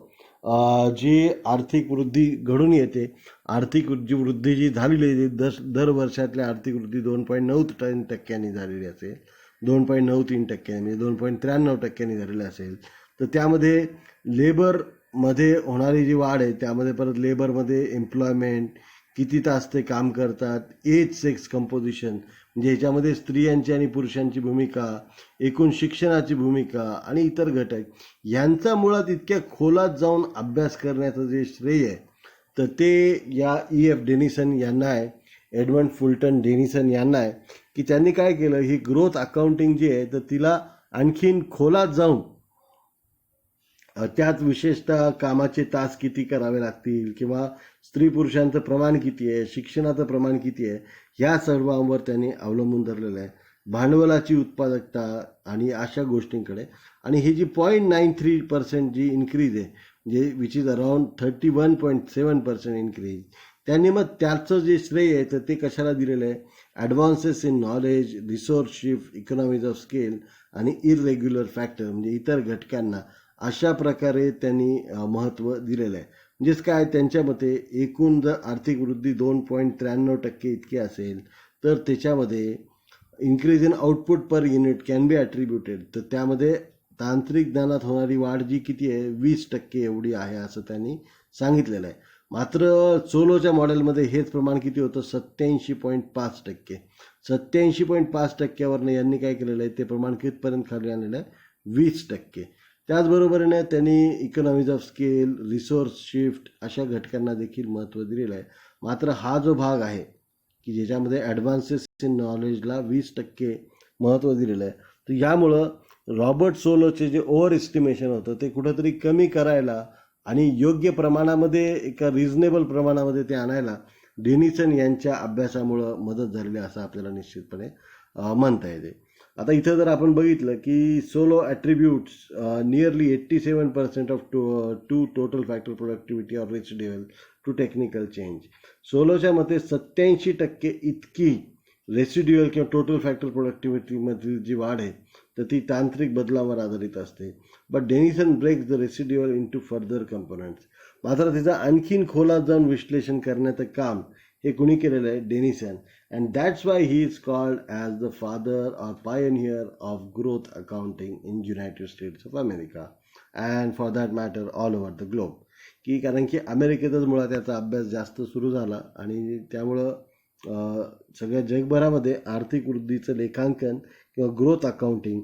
जी आर्थिक वृद्धी घडून येते. आर्थिक वृद्धी जी झालेली आहे दर वर्षातली आर्थिक वृद्धी 2.9% झालेली असेल, 2.93% म्हणजे 2.93% झालेली असेल तर त्यामध्ये लेबरमध्ये होणारी जी वाढ आहे त्यामध्ये परत लेबरमध्ये एम्प्लॉयमेंट, किती तास ते काम करतात, एज सेक्स कंपोजिशन म्हणजे याच्यामध्ये स्त्रियांची आणि पुरुषांची भूमिका, एकूण शिक्षणाची भूमिका आणि इतर घटक यांचा मुळात इतक्या खोलात जाऊन अभ्यास करण्याचं जे श्रेय आहे तर ते या E.F. डेनिसन यांना आहे, एडमंड फुलटन डेनिसन यांना आहे. की त्यांनी काय केलं, ही ग्रोथ अकाउंटिंग जी आहे तर तिला आणखीन खोलात जाऊन त्यात विशेषतः कामाचे तास किती करावे लागतील किंवा स्त्री पुरुषांचं प्रमाण किती आहे, शिक्षणाचं प्रमाण किती आहे, ह्या सर्वांवर त्यांनी अवलंबून धरलेलं आहे. भांडवलाची उत्पादकता आणि अशा गोष्टींकडे. आणि ही जी 0.93% जी इन्क्रीज आहे म्हणजे विच इज अराउंड 31.7% इन्क्रीज, त्यांनी मग त्याचं जे श्रेय आहे तर ते कशाला दिलेलं आहे, advances in knowledge, resource shift, economies of scale आणि इररेग्युलर फॅक्टर म्हणजे इतर घटकांना अशा प्रकारे त्यांनी महत्त्व दिलेलं आहे. म्हणजेच काय, त्यांच्या मते एकूण जर आर्थिक वृद्धी 2.93% इतकी असेल तर त्याच्यामध्ये increase in output per unit can be attributed. तर त्यामध्ये तांत्रिक ज्ञानात होणारी वाढ जी किती आहे 20% एवढी आहे असं त्यांनी सांगितलेलं आहे. मात्र सोलोच्या मॉडेलमध्ये हेच प्रमाण किती होतं, 87.5%. 87.5%वरनं यांनी काय केलेलं आहे ते प्रमाण कितपर्यंत खाली आणलेलं आहे, 20%. त्याचबरोबरीने त्यांनी economies of scale, resource shift अशा घटकांना देखील महत्त्व दिलेलं आहे. मात्र हा जो भाग आहे की ज्याच्यामध्ये ॲडव्हान्सेस इन नॉलेजला 20% महत्त्व दिलेलं आहे तर यामुळं रॉबर्ट सोलोचे जे ओव्हर एस्टिमेशन होतं ते कुठंतरी कमी करायला आणि योग्य प्रमाणामध्ये एका रिझनेबल प्रमाणामध्ये ते आणायला डेनिसन यांच्या अभ्यासामुळं मदत झालेली असं आपल्याला निश्चितपणे म्हणता येते. आता इथं जर आपण बघितलं की Solow attributes nearly 87% of to total factor productivity or residual to technical change. सोलोच्या मते 87% इतकी रेसिड्युअल किंवा टोटल फॅक्टर प्रोडक्टिव्हिटीमधील जी वाढ आहे तर ती तांत्रिक बदलावर आधारित असते. But Denison breaks the residual into further components. मात्र तिचं आणखीन खोलात जाऊन विश्लेषण करण्याचं काम हे कुणी केलेलं आहे, Denison. And that's why he is called as the father or Pioneer of growth accounting in United states of America and for that matter all over the globe. की कारण की अमेरिकेतच मुळात याचा अभ्यास जास्त सुरू झाला आणि त्यामुळं सगळ्या जगभरामध्ये आर्थिक वृद्धीचं लेखांकन किंवा ग्रोथ अकाउंटिंग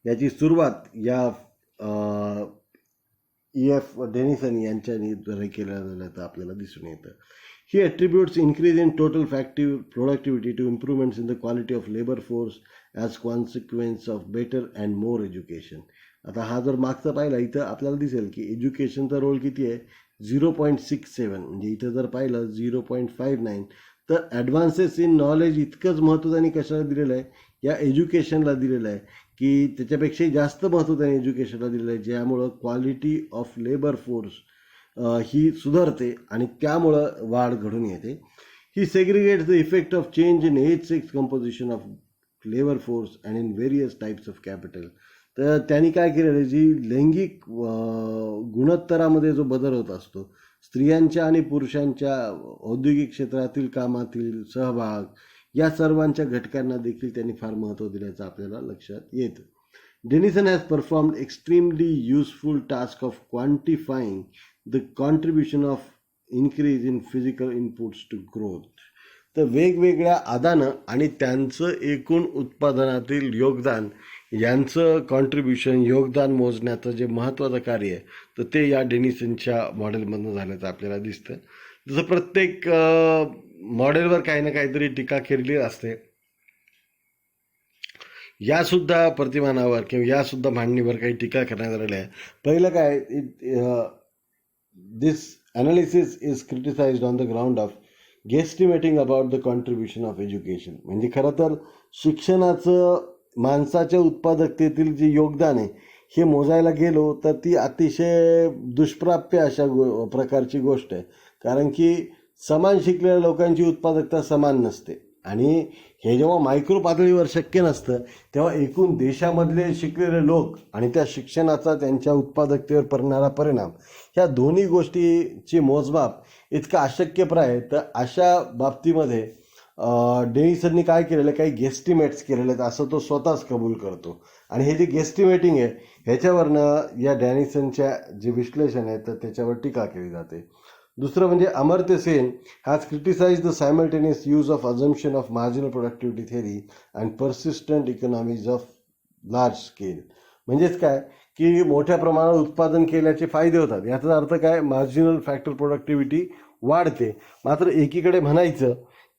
याची सुरुवात या EF डेनिसन यांच्याद्वारे केल्या जाण्याचं आपल्याला दिसून येतं. He attributes increase in total productivity to improvements in the quality of labour force as consequence of better and more education. आता हा जर मागचा पाहिला इथं आपल्याला दिसेल की एज्युकेशनचा रोल किती आहे, 0.67, म्हणजे इथं जर पाहिलं 0.59. तर ॲडव्हान्सेस इन नॉलेज इतकंच महत्त्व त्यांनी कशाला दिलेलं आहे, या एज्युकेशनला दिलेलं आहे, की त्याच्यापेक्षाही जास्त महत्त्व त्यांनी एज्युकेशनला दिलेलं आहे, ज्यामुळं क्वालिटी ऑफ लेबर फोर्स ही सुधारते आणि त्यामुळं वाढ घडून येते. He segregates the effect of change in age sex composition of labour force and in various types of capital. तर त्यांनी काय केलेलं आहे, जी लैंगिक गुणोत्तरामध्ये जो बदल होत असतो, स्त्रियांच्या आणि पुरुषांच्या औद्योगिक क्षेत्रातील कामातील सहभाग, या सर्वांच्या घटकांना देखील त्यांनी फार महत्त्व दिल्याचं आपल्याला लक्षात येतं. Denison has performed extremely useful task of quantifying the contribution of increase in physical inputs to growth. तर वेगवेगळ्या आदानं आणि त्यांचं एकूण उत्पादनातील योगदान यांचं कॉन्ट्रीब्युशन, योगदान मोजण्याचं जे महत्त्वाचं कार्य आहे, तर ते या डेनिसनच्या मॉडेलमधून झाल्याचं आपल्याला दिसतं. जसं प्रत्येक मॉडेलवर काही ना काहीतरी टीका केलेली असते, यासुद्धा प्रतिमानावर किंवा यासुद्धा मांडणीवर काही टीका करण्यात आलेल्या आहे. पहिलं काय, this analysis is criticised on the ground of guesstimating about the contribution of education. म्हणजे खरं तर शिक्षणाचं माणसाच्या उत्पादकतेतील जे योगदान आहे हे मोजायला गेलो तर ती अतिशय दुष्प्राप्य अशा प्रकारची गोष्ट आहे. कारण की समान शिकलेल्या लोकांची उत्पादकता समान नसते, आणि हे जेव्हा मायक्रो पातळीवर शक्य नसतं तेव्हा एकूण देशामधले शिकलेले लोक आणि त्या शिक्षणाचा त्यांच्या उत्पादकतेवर पडणारा परिणाम, ह्या दोन्ही गोष्टीची मोजमाप इतकं अशक्यप्राय आहे. तर अशा बाबतीमध्ये डेनिसननी काय केलेलं आहे, काही गेस्टिमेट्स केलेले आहेत असं तो स्वतःच कबूल करतो. आणि हे जे गेस्टिमेटिंग आहे ह्याच्यावरनं या डेनिसनच्या जे विश्लेषण आहे तर त्याच्यावर टीका केली जाते. दुसरं म्हणजे Amartya Sen has criticise the simultaneous use of assumption of marginal productivity theory and persistent economies of large scale. म्हणजेच काय की मोठ्या प्रमाणात उत्पादन केल्याचे फायदे होतात, याचा अर्थ काय, मार्जिनल फॅक्टर प्रोडक्टिव्हिटी वाढते. मात्र एकीकडे म्हणायचं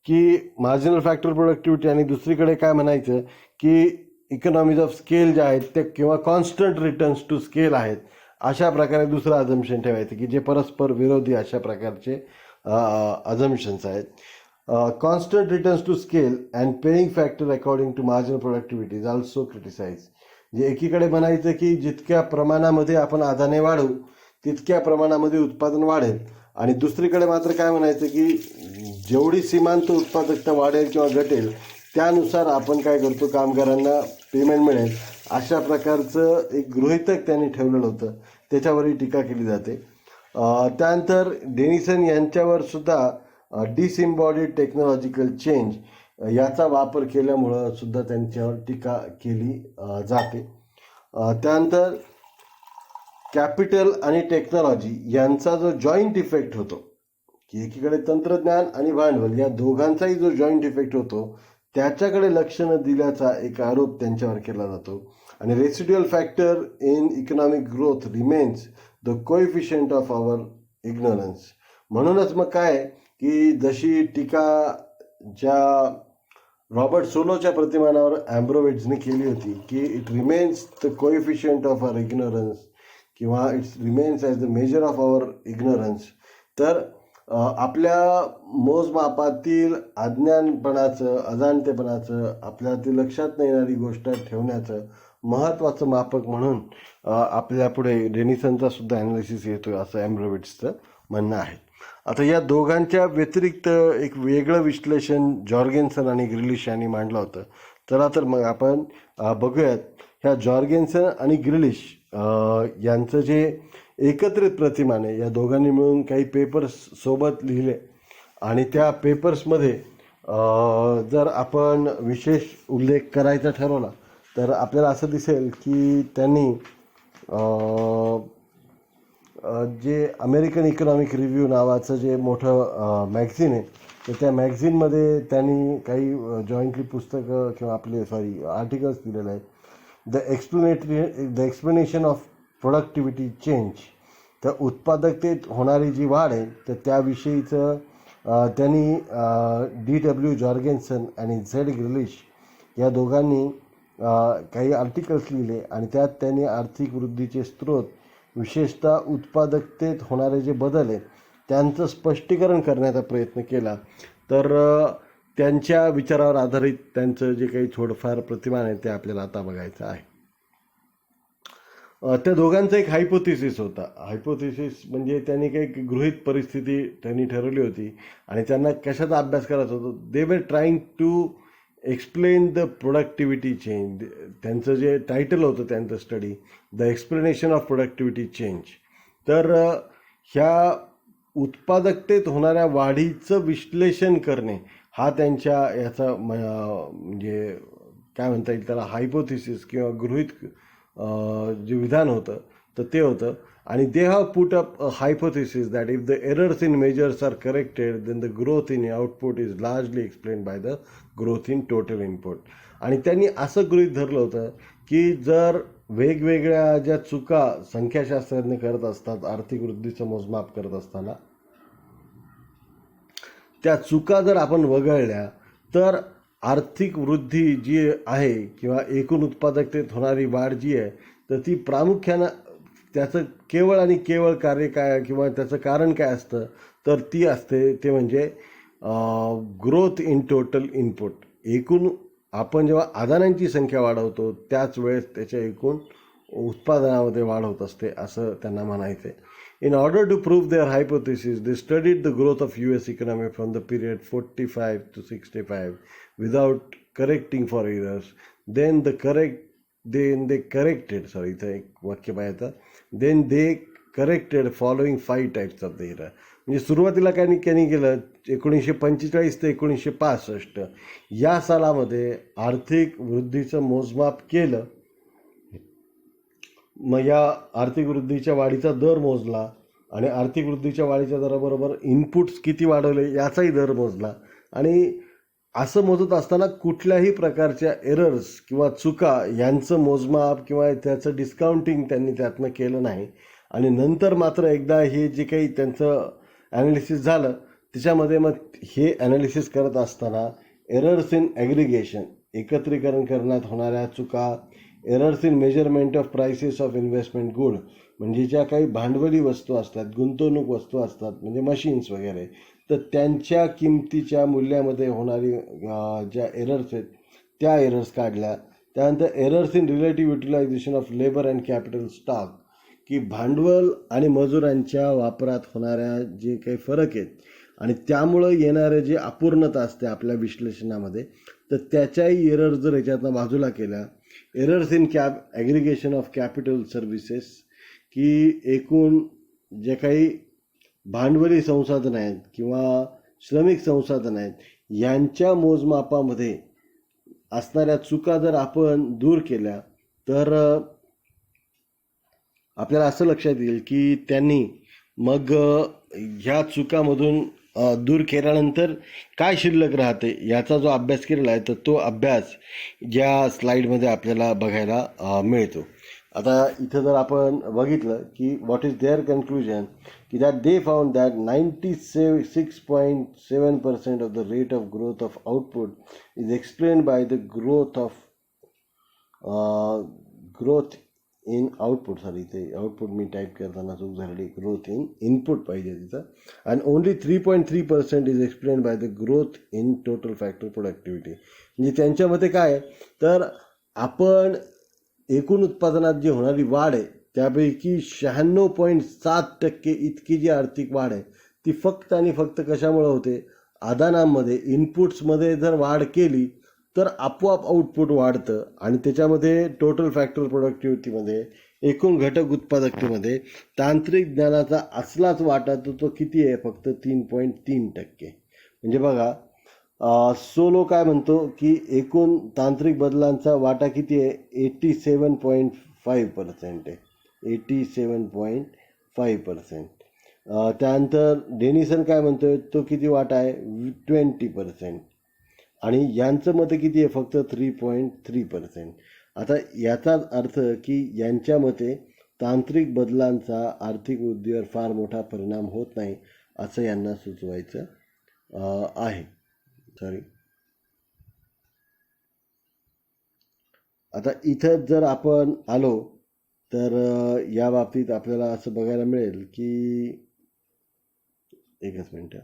की मार्जिनल फॅक्टर प्रोडक्टिव्हिटी आणि दुसरीकडे काय म्हणायचं की इकॉनॉमीज ऑफ स्केल जे आहेत ते किंवा कॉन्स्टंट रिटर्न्स टू स्केल आहेत, अशा प्रकारे दुसरं अझम्पशन ठेवायचं की जे परस्पर विरोधी अशा प्रकारचे अझम्पशन्स आहेत. Constant returns to scale and paying factor according to marginal productivity is also criticise. जे एकीकडे म्हणायचं की जितक्या प्रमाणामध्ये आपण आदाने वाढवू तितक्या प्रमाणामध्ये उत्पादन वाढेल, आणि दुसरीकडे मात्र काय म्हणायचं की जेवढी सीमांत उत्पादकता वाढेल किंवा घटेल त्यानुसार आपण काय करतो, कामगारांना पेमेंट मिळेल, अशा प्रकारचं एक गृहीतक त्यांनी ठेवलेलं होतं. त्याच्यावरही टीका केली जाते. त्यानंतर डेनिसन यांच्यावर सुद्धा डिसइम्बॉडीड टेक्नॉलॉजिकल चेंज याचा वापर केल्यामुळं सुद्धा त्यांच्यावर टीका केली जाते. त्यानंतर कॅपिटल आणि टेक्नॉलॉजी यांचा जो जॉईंट इफेक्ट होतो, की एकीकडे तंत्रज्ञान आणि भांडवल या दोघांचाही जो जॉईंट इफेक्ट होतो त्याच्याकडे लक्ष न दिल्याचा एक आरोप त्यांच्यावर केला जातो. आणि residual factor in economic growth remains the coefficient of our ignorance. म्हणूनच मग काय की जशी टीका ज्या रॉबर्ट सोलोच्या प्रतिमानावर अँब्रोविट्झने केली होती की it remains the coefficient of our ignorance किंवा it's remains as the measure of our ignorance, तर आपल्या मोजमापातील अज्ञानपणाचं, अजाणतेपणाचं, आपल्या ती लक्षात नाही येणारी गोष्ट ठेवण्याचं महत्त्वाचं मापक म्हणून आपल्या पुढे डेनिसनचा सुद्धा ॲनालिसिस येतो असं अँब्रोविट्सचं म्हणणं आहे. आता या दोघांच्या व्यतिरिक्त एक वेगळं विश्लेषण जॉर्गेन्सन आणि ग्रिलिश यांनी मांडलं होतं. चला तर मग आपण बघूयात ह्या जॉर्गेन्सन आणि ग्रिलिश यांचं जे एकत्रित प्रतिमान आहे, या दोघांनी मिळून काही पेपर्स सोबत लिहिले, आणि त्या पेपर्समध्ये जर आपण विशेष उल्लेख करायचा ठरवला तर आपल्याला असं दिसेल की त्यांनी जे अमेरिकन इकॉनॉमिक रिव्ह्यू नावाचं जे मोठं मॅगझिन आहे, तर त्या मॅगझिनमध्ये त्यांनी काही जॉईंटली पुस्तकं किंवा आपले आर्टिकल्स दिलेले आहेत. The explanation of productivity change तर उत्पादकतेत होणारी जी वाढ आहे तर त्याविषयीचं त्यांनी D.W. जॉर्गेन्सन आणि झेड ग्रिलिश या दोघांनी काही आर्टिकल्स लिहिले आणि त्यात त्यांनी आर्थिक वृद्धीचे स्रोत, विशेषतः उत्पादकतेत होणारे जे बदल आहेत त्यांचं स्पष्टीकरण करण्याचा प्रयत्न केला. तर त्यांच्या विचारावर आधारित त्यांचं जे काही थोडंफार प्रतिमान आहे ते आपल्याला आता बघायचं आहे. त्या दोघांचा एक हायपोथिसिस होता. हायपोथिसिस म्हणजे त्यांनी काही गृहीत परिस्थिती त्यांनी ठरवली होती आणि त्यांना कशाचा अभ्यास करायचा होता. They were trying to explain the productivity change. त्यांचं जे टायटल होतं त्यांचं study, the explanation of productivity change. तर ह्या उत्पादकतेत होणाऱ्या वाढीचं विश्लेषण करणे हा त्यांच्या याचा म्हणजे काय म्हणता येईल त्याला हायपोथिसिस किंवा गृहीत जे विधान होतं तर ते होतं. आणि they have put up a hypothesis that if the errors in measures are corrected then the growth in output is largely explain by the growth in total input. आणि त्यांनी असं गृहीत धरलं होतं की जर वेगवेगळ्या ज्या चुका संख्याशास्त्रज्ञ करत असतात आर्थिक वृद्धीचं मोजमाप करत असताना, त्या चुका जर आपण वगळल्या तर आर्थिक वृद्धी जी आहे किंवा एकूण उत्पादकतेत होणारी वाढ जी आहे तर ती प्रामुख्यानं त्याचं केवळ आणि केवळ कार्य काय किंवा त्याचं कारण काय असतं तर ती असते ते म्हणजे ग्रोथ इन टोटल इनपुट. एकूण आपण जेव्हा आदानांची संख्या वाढवतो त्याच वेळेस त्याच्या एकूण उत्पादनामध्ये वाढ होत असते असं त्यांना म्हणायचं आहे. In order to prove their hypothesis, they studied the growth of US economy from the period 45 to 65 without correcting for errors. Then they corrected, sorry, इथं एक वाक्य पाहायचं. Then they corrected following 5 types of the error. म्हणजे सुरुवातीला त्यांनी केलं 1945 ते 1965 या सालामध्ये आर्थिक वृद्धीचं मोजमाप केलं. मग या आर्थिक वृद्धीच्या वाढीचा दर मोजला आणि आर्थिक वृद्धीच्या वाढीच्या दराबरोबर इनपुट्स किती वाढवले याचाही दर मोजला. आणि असं मोजत असताना कुठल्याही प्रकारच्या एरर्स किंवा चुका यांचं मोजमाप किंवा त्याचं डिस्काउंटिंग त्यांनी त्यातनं केलं नाही. आणि नंतर मात्र एकदा हे जे काही त्यांचं ॲनालिसिस झालं त्याच्यामध्ये मग हे ॲनालिसिस करत असताना एरर्स इन ॲग्रिगेशन, एकत्रीकरण करण्यात होणाऱ्या चुका, errors in measurement of prices of investment good, म्हणजे ज्या काही भांडवली वस्तू असतात, गुंतवणूक वस्तू असतात म्हणजे मशीन्स वगैरे, तर त्यांच्या किमतीच्या मूल्यामध्ये होणारी ज्या एरर्स आहेत त्या एरर्स काढल्या. त्यानंतर errors in relative utilisation of labour and capital stock, की भांडवल आणि मजुरांच्या वापरात होणाऱ्या जे काही फरक आहेत आणि त्यामुळं येणारे जे अपूर्णता असते आपल्या विश्लेषणामध्ये तर त्याच्याही एरर्स जर याच्यातनं बाजूला केल्या. Errors in aggregation of capital services, की एकूण जे काही भांडवली संसाधनं आहेत किंवा श्रमिक संसाधनं आहेत यांच्या मोजमापामध्ये असणाऱ्या चुका जर आपण दूर केल्या तर आपल्याला असं लक्षात येईल की त्यांनी मग ह्या चुकामधून दूर केल्यानंतर काय शिल्लक राहते याचा जो अभ्यास केलेला आहे तर तो अभ्यास या स्लाईडमध्ये आपल्याला बघायला मिळतो. आता इथं जर आपण बघितलं की व्हॉट इज देअर कन्क्लुजन, की that they found that 96.7% of the rate of growth of output is explain by the growth in output. Sorry, इथे आउटपुट मी टाईप करताना चूक झालेली, ग्रोथ इन इनपुट पाहिजे तिथं. And only 3.3% is explain by the growth in total factor productivity. म्हणजे त्यांच्यामध्ये काय आहे तर आपण एकूण उत्पादनात जी होणारी वाढ आहे त्यापैकी 96.7% इतकी जी आर्थिक वाढ आहे ती फक्त आणि फक्त कशामुळे होते, आदानांमध्ये इनपुट्समध्ये जर वाढ केली तर आपोआप आउटपुट वाढतं आणि त्याच्यामध्ये टोटल फॅक्टर प्रोडक्टिव्हिटीमध्ये एकूण घटक उत्पादकतेमध्ये तांत्रिक ज्ञानाचा असलाच वाटा तो किती आहे, फक्त 3.3%. म्हणजे बघा सोलो काय म्हणतो की एकूण तांत्रिक बदलांचा वाटा किती आहे, 87.5% आहे, 87.5%. त्यानंतर डेनिसन काय म्हणतोय तो किती वाटा आहे, 20%. आणि यांचं मते किती आहे, फक्त 3.3%. आता याचाच अर्थ की यांच्या मते तांत्रिक बदलांचा आर्थिक वृद्धीवर फार मोठा परिणाम होत नाही असं यांना सुचवायचं आहे. आता इथं जर आपण आलो तर या बाबतीत आपल्याला असं बघायला मिळेल की एकच मिनिट.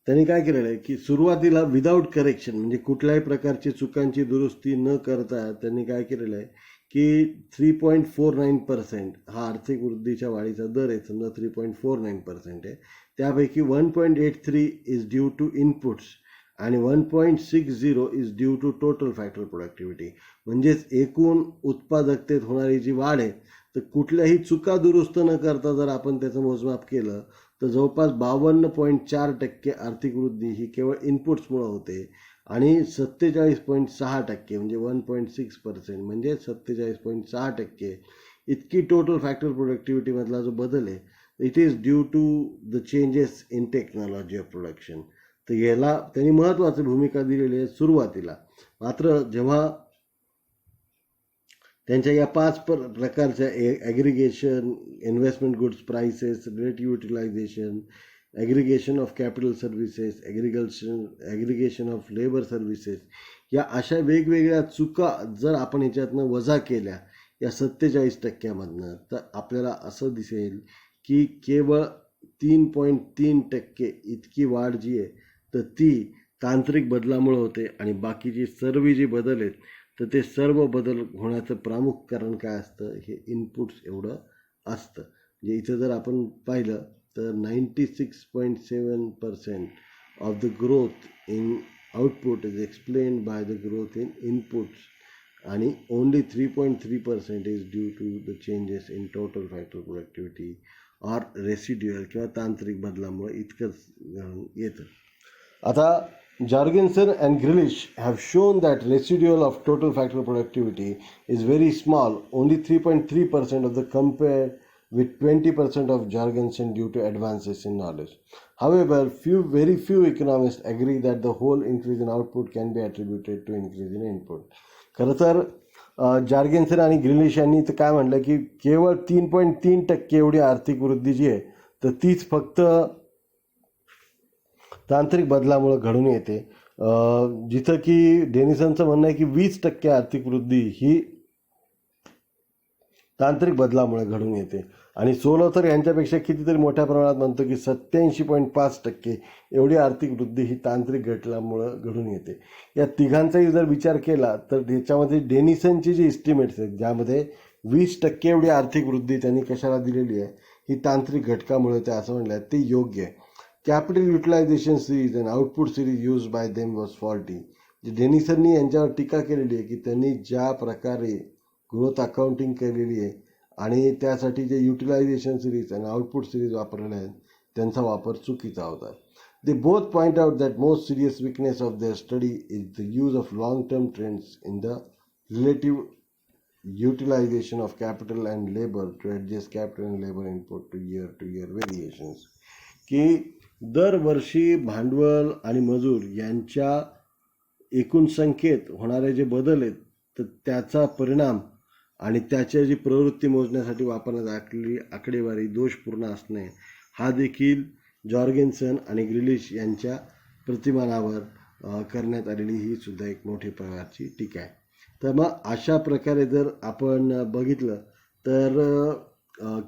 त्यांनी काय केलेलं आहे की सुरुवातीला विदाऊट करेक्शन म्हणजे कुठल्याही प्रकारची चुकांची दुरुस्ती न करता त्यांनी काय केलेलं आहे की 3.49% हा आर्थिक वृद्धीच्या वाढीचा दर आहे. समजा 3.49% आहे, त्यापैकी 1.83 इज ड्यू टू इनपुट्स आणि 1.60 is due to total factor productivity. म्हणजेच एकूण उत्पादकतेत होणारी जी वाढ आहे तर कुठल्याही चुका दुरुस्त न करता जर आपण त्याचं मोजमाप केलं तर जवळपास 52.4% आर्थिक वृद्धी ही केवळ इनपुट्समुळे होते आणि 47.6% म्हणजे 1.6% म्हणजे 47.6% इतकी टोटल फॅक्टर प्रोडक्टिव्हिटीमधला जो बदल आहे it is due to the changes in technology of production. तर याला त्यांनी महत्त्वाची भूमिका दिलेली आहे सुरुवातीला. मात्र जेव्हा त्यांच्या या 5 प्रकारच्या aggregation, investment goods prices, relative utilisation, aggregation of capital services, aggregation of labour services या अशा वेगवेगळ्या चुका जर आपण याच्यातनं वजा केल्या या 47%मधनं तर आपल्याला असं दिसेल की केवळ 3.3% इतकी वाढ जी आहे तर ती तांत्रिक बदलामुळे होते आणि बाकीची सर्व जी बदल आहेत तर ते सर्व बदल होण्याचं प्रामुख कारण काय असतं हे इनपुट्स एवढं असतं. म्हणजे इथं जर आपण पाहिलं तर 96.7% of the growth in output is explained by the growth in inputs आणि only 3.3% is due to the changes in total factor productivity or residual किंवा तांत्रिक बदलामुळे इतकंच येतं. आता Jorgensen and Grealish have shown that residual of total factor productivity is very small, only 3.3% of the compared with 20% of Jorgensen due to advances in knowledge. However, very few economists agree that the whole increase in output can be attributed to increase in input. खरं तर जॉर्गेन्सन आणि ग्रिलिश यांनी तर काय म्हटलं की केवळ 3.3% एवढी आर्थिक वृद्धी जी आहे तर तीच फक्त तांत्रिक बदलामुळे घडून येते. जिथं की डेनिसनचं म्हणणं आहे की 20% आर्थिक वृद्धी ही तांत्रिक बदलामुळे घडून येते आणि सोलो तर यांच्यापेक्षा कितीतरी मोठ्या प्रमाणात म्हणतो की 87.5% एवढी आर्थिक वृद्धी ही तांत्रिक घटनामुळं घडून येते. या तिघांचाही जर विचार केला तर त्याच्यामध्ये डेनिसनची जी इस्टिमेट्स आहेत ज्यामध्ये 20% एवढी आर्थिक वृद्धी त्यांनी कशाला दिलेली आहे ही तांत्रिक घटकामुळे ते असं म्हणलं आहे ते योग्य आहे. Capital utilisation series and output series use by them was faulty. डेनिसननी यांच्यावर टीका केलेली आहे की त्यांनी ज्या प्रकारे ग्रोथ अकाउंटिंग केलेली आहे आणि त्यासाठी जे युटिलायझेशन सिरीज आणि आउटपुट सिरीज वापरले आहेत त्यांचा वापर चुकीचा होता. They both point out that most serious weakness of their study is the use of long term trends in the relative utilization of capital and labor to adjust capital and labor input to year variations. की दरवर्षी भांडवल आणि मजूर यांच्या एकूण संख्येत होणारे जे बदल आहेत तर त्याचा परिणाम आणि त्याच्या जी प्रवृत्ती मोजण्यासाठी वापरण्यात आलेली आकडेवारी दोषपूर्ण असणे हा देखील जॉर्गेन्सन आणि ग्रिलिश यांच्या प्रतिमानावर करण्यात आलेली ही सुद्धा एक मोठी प्रकारची टीका आहे. तर मग अशा प्रकारे जर आपण बघितलं तर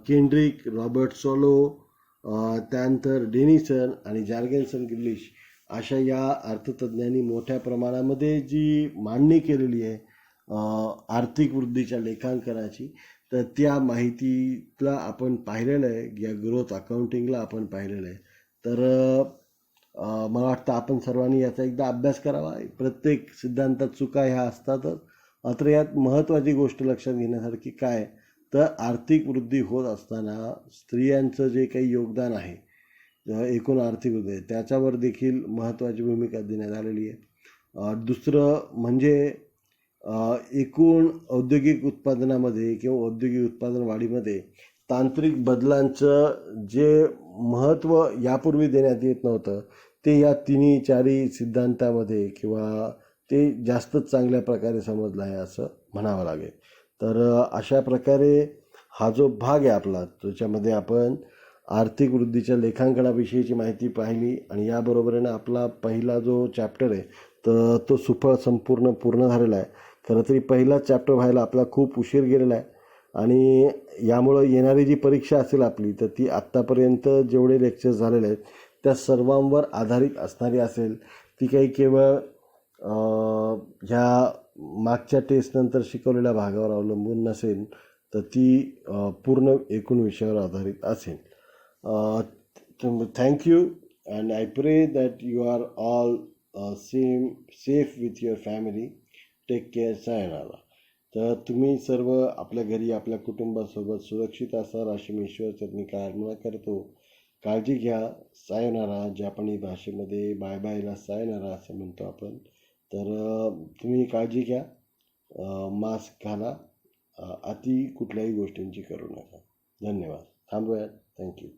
केंड्रिक, रॉबर्ट सोलो, त्यानंतर डेनिसन आणि जॉर्गेन्सन ग्रिलिश अशा या अर्थतज्ञांनी मोठ्या प्रमाणामध्ये जी मांडणी केलेली आहे आर्थिक वृद्धीच्या लेखांकनाची तर त्या माहितीला आपण पाहिलेलं आहे, या ग्रोथ अकाउंटिंगला आपण पाहिलेलं आहे. तर मला वाटतं आपण सर्वांनी याचा एकदा अभ्यास करावा. प्रत्येक सिद्धांतात चुका ह्या असतातच, मात्र यात महत्त्वाची गोष्ट लक्षात घेण्यासारखी काय तर आर्थिक वृद्धी होत असताना स्त्रियांचं जे काही योगदान आहे एकूण आर्थिक वृद्धी त्याच्यावर देखील महत्त्वाची भूमिका देण्यात आलेली आहे. दुसरं म्हणजे एकूण औद्योगिक उत्पादनामध्ये किंवा औद्योगिक उत्पादन वाढीमध्ये तांत्रिक बदलांचं जे महत्त्व यापूर्वी देण्यात येत नव्हतं ते या 3-4 सिद्धांतामध्ये किंवा ते जास्तच चांगल्या प्रकारे समजलं आहे असं म्हणावं लागेल. तर अशा प्रकारे हा जो भाग आहे आपला, त्याच्यामध्ये आपण आर्थिक वृद्धीच्या लेखांकनाविषयीची माहिती पाहिली आणि याबरोबरीनं आपला पहिला जो चॅप्टर आहे तर तो संपूर्ण पूर्ण झालेला आहे. खरं तरी पहिलाच चॅप्टर व्हायला आपला खूप उशीर गेलेला आहे आणि यामुळं येणारी जी परीक्षा असेल आपली तर ती आत्तापर्यंत जेवढे लेक्चर्स झालेले आहेत त्या सर्वांवर आधारित असणारी असेल. ती काही केवळ ह्या मागच्या टेस्टनंतर शिकवलेल्या भागावर अवलंबून नसेल, तर ती पूर्ण एकूण विषयावर आधारित असेल. Thank you and I pray that you are all safe with your family. Take care. Sayonara. तर तुम्ही सर्व आपल्या घरी आपल्या कुटुंबासोबत सुरक्षित असाल अशी मी ईश्वर चरणी प्रार्थना करतो. काळजी घ्या. सायनारा. जपानी भाषेमध्ये बाय बायला सायनारा असं म्हणतो आपण. तर तुम्ही काळजी घ्या. मास्क घाला. अति कुठल्याही गोष्टींची करू नका. धन्यवाद. थांबूयात. थँक्यू.